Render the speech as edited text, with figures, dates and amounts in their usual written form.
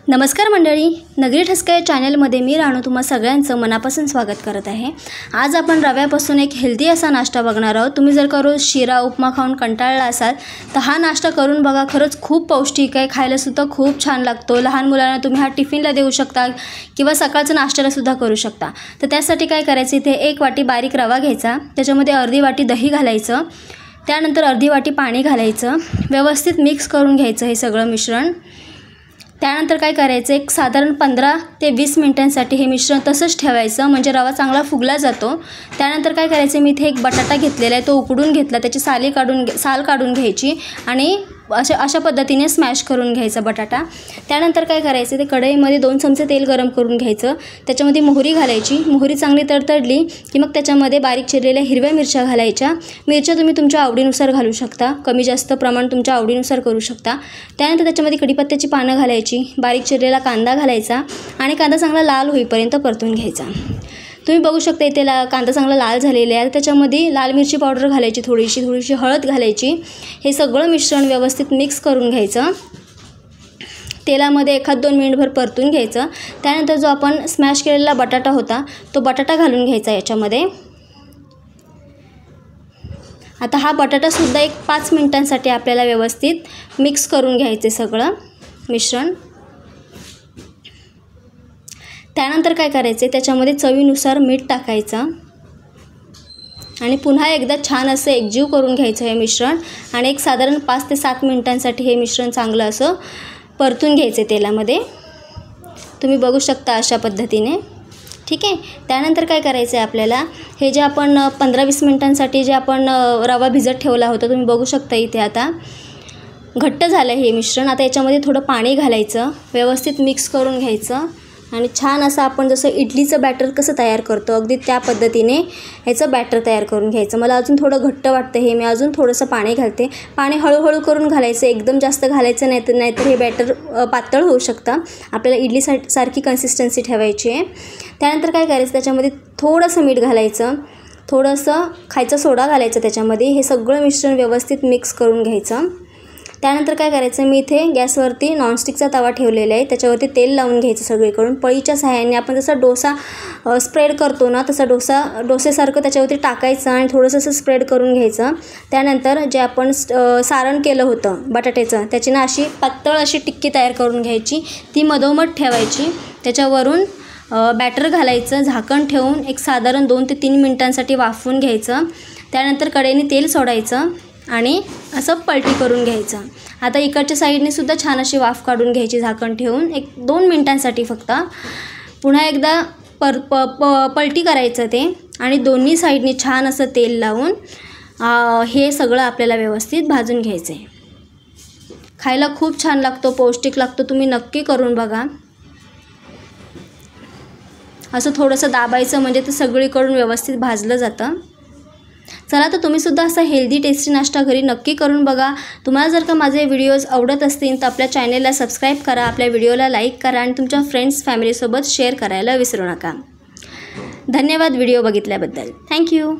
नमस्कार मंडळी, नगरी ठसका या चॅनलमध्ये मी राणू तुम्हा सगळ्यांचं मनापासून स्वागत करत आहे। आज आपण रव्यापासून एक हेल्दी असा नाश्ता बघणार आहोत। तुम्ही जर का रोज शिरा उपमा खाऊन कंटाळला असाल तर हा नाश्ता करून बघा। खरंच खूप पौष्टिक आहे, खायला सुद्धा खूप छान लागतो। लहान मुलांना तुम्ही हा टिफिनला देऊ शकता किंवा सकाळचं नाश्त्याला सुद्धा करू शकता। तर त्यासाठी काय करायचं, इथे 1 वाटी बारीक रवा घ्यायचा, त्याच्यामध्ये अर्धी वाटी दही घालायचं, त्यानंतर अर्धी वाटी पाणी घालायचं, व्यवस्थित मिक्स करून घ्यायचं हे सगळं मिश्रण। त्यानंतर काय करायचं, एक साधारण 15 ते 20 मिनिटांसाठी हे मिश्रण तसंच ठेवायचं, म्हणजे रवा चांगला फुगला जातो। त्यानंतर काय करायचं, मी इथे एक बटाटा घेतलेला आहे, तो उकडून घेतला, त्याची साल काढून घ्यायची आणि अशा पद्धतीने स्मॅश करून घ्यायचा बटाटा। त्यानंतर काय करायचं, ते कढईमध्ये 2 चमचे तेल गरम करून घ्यायचं, त्याच्यामध्ये मोहरी घालायची। मोहरी चांगली तडतडली की मग त्याच्यामध्ये बारीक चिरलेल्या हिरव्या मिरच्या घालायच्या। मिरच्या तुम्ही तुमच्या आवडीनुसार घालू शकता, कमी जास्त प्रमाण तुमच्या आवडीनुसार करू शकता। त्यानंतर त्याच्यामध्ये कढीपत्त्याची पानं घालायची, बारीक चिरलेला कांदा घालायचा आणि कांदा चांगला लाल होईपर्यंत परतून घ्यायचा। तुम्ही बघू शकता इथे कांदा चांगला लाल झालेला आहे। त्याच्यामध्ये लाल मिरची पावडर घालायची, थोडीशी हळद घालायची। हे सगळं मिश्रण व्यवस्थित मिक्स करून घ्यायचं, तेलामध्ये 1-2 मिनिटभर परतून घ्यायचं। त्यानंतर जो आपण स्मॅश केलेला बटाटा होता तो बटाटा घालून घ्यायचा याच्यामध्ये। आता हा बटाटासुद्धा एक 5 मिनिटांसाठी आपल्याला व्यवस्थित मिक्स करून घ्यायचे सगळं मिश्रण। त्यानंतर काय करायचे, त्याच्यामध्ये चवीनुसार मीठ टाकायचं आणि पुन्हा एकदा छान असं एकजीव करून घ्यायचं हे मिश्रण आणि एक साधारण 5 ते 7 मिनिटांसाठी हे मिश्रण चांगलं असं परतून घ्यायचे तेलामध्ये। तुम्ही बघू शकता अशा पद्धतीने, ठीक आहे। त्यानंतर काय करायचं आहे आपल्याला, हे जे आपण 15-20 मिनिटांसाठी जे आपण रवा भिजत ठेवला होता, तुम्ही बघू शकता इथे आता घट्ट झालं हे मिश्रण। आता याच्यामध्ये थोडं पाणी घालायचं, व्यवस्थित मिक्स करून घ्यायचं आणि छान असं आपण जसं इडलीचं बॅटर कसं तयार करतो अगदी त्या पद्धतीने ह्याचं बॅटर तयार करून घ्यायचं। मला अजून थोडं घट्ट वाटतं हे, मी अजून थोडंसं पाणी घालते। पाणी हळूहळू करून घालायचं, एकदम जास्त घालायचं नाहीतर हे बॅटर पातळ होऊ शकतं। आपल्याला इडली सारखी कन्सिस्टन्सी ठेवायची आहे। त्यानंतर काय करायचं, त्याच्यामध्ये थोडंसं मीठ घालायचं, थोडंसं खायचा सोडा घालायचं त्याच्यामध्ये। हे सगळं मिश्रण व्यवस्थित मिक्स करून घ्यायचं। त्यानंतर काय करायचं, मी इथे गॅसवरती नॉनस्टिकचा तवा ठेवलेला आहे, त्याच्यावरती तेल लावून घ्यायचं सगळीकडून। पळीच्या सहाय्याने आपण जसा डोसा स्प्रेड करतो ना, तसा डोसेसारखं त्याच्यावरती टाकायचं आणि थोडंसं असं स्प्रेड करून घ्यायचं। त्यानंतर जे आपण सारण केलं होतं बटाट्याचं, त्याची ना अशी पातळ अशी टिक्की तयार करून घ्यायची, ती मधोमध ठेवायची, त्याच्यावरून बॅटर घालायचं, झाकण ठेवून एक साधारण 2 ते 3 मिनिटांसाठी वाफवून घ्यायचं। त्यानंतर कढईने तेल सोडायचं आणि असं पलटी करून घ्यायचं। आता इकडच्या साईडने सुद्धा छान अशी वाफ काढून घ्यायची झाकण ठेवून 1-2 मिनिटांसाठी फक्त। पुन्हा एकदा पलटी करायचं ते आणि दोन्ही साईडने छान असं तेल लावून हे सगळं आपल्याला व्यवस्थित भाजून घ्यायचं आहे। खायला खूप छान लागतो, पौष्टिक लागतो, तुम्ही नक्की करून बघा। असं थोडंसं दाबायचं म्हणजे ते सगळीकडून व्यवस्थित भाजलं जातं। चला तर तुम्ही सुद्धा असा हेल्दी टेस्टी नाश्ता घरी नक्की करून बघा। तुम्हाला जर का माझे व्हिडिओज आवडत असतील तर आपल्या चॅनेलला सबस्क्राईब करा, आपल्या व्हिडिओला लाईक करा आणि तुमच्या फ्रेंड्स फॅमिलीसोबत शेअर करायला विसरू नका। धन्यवाद व्हिडिओ बघितल्याबद्दल, थँक्यू।